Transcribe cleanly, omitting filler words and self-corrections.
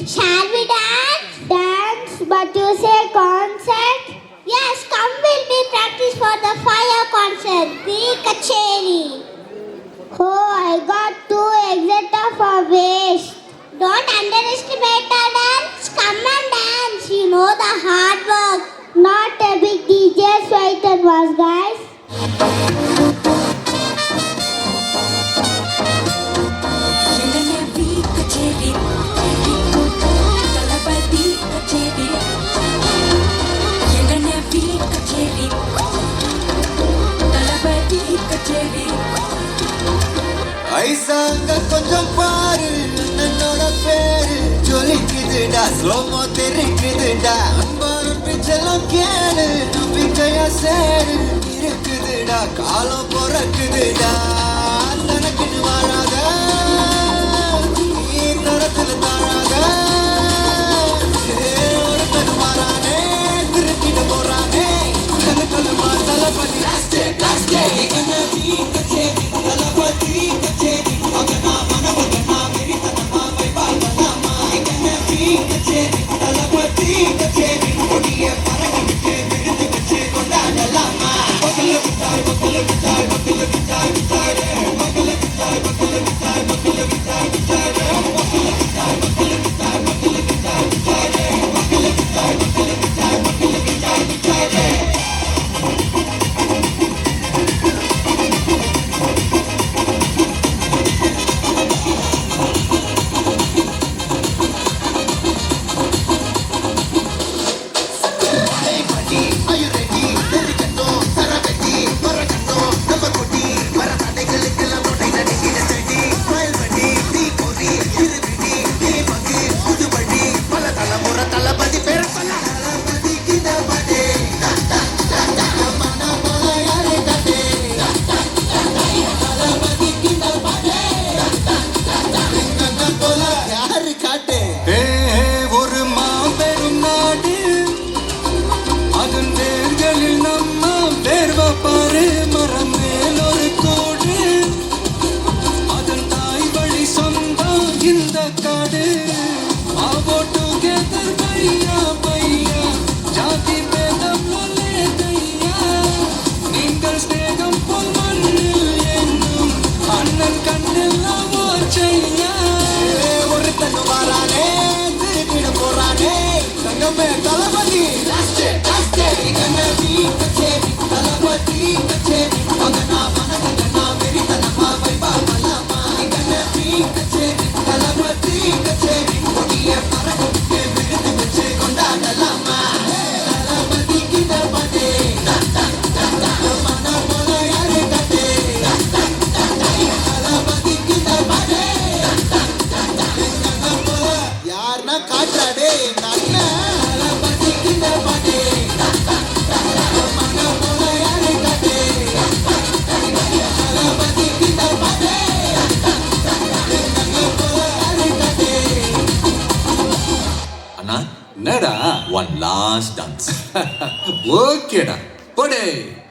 Shall we dance? Dance, but you say concert? Yes, come will be practice for the fire concert, the kacheri. Oh, I got too excited for waste. Don't underestimate the dance. Come and dance. You know the hard work. Not a big DJ fight it was, guys. ஐசாங்க கொஞ்சம் பாரு என்னோட பேரு ஜொலிக்குதுடா slo-mo தெரிக்குதுடா அன்பான பிச்செல்லாம் கேளு நம்பிக்கையா சேரு இருக்குதுடா காலம் பிறக்குதுடா தனக்குன்னு வாழாத நீ தரத்துல தாழாத ஒருத்தன் மாறானே திருத்திட போறானே கல்லுமா தளபதி One last dance. Okay, da. Pode.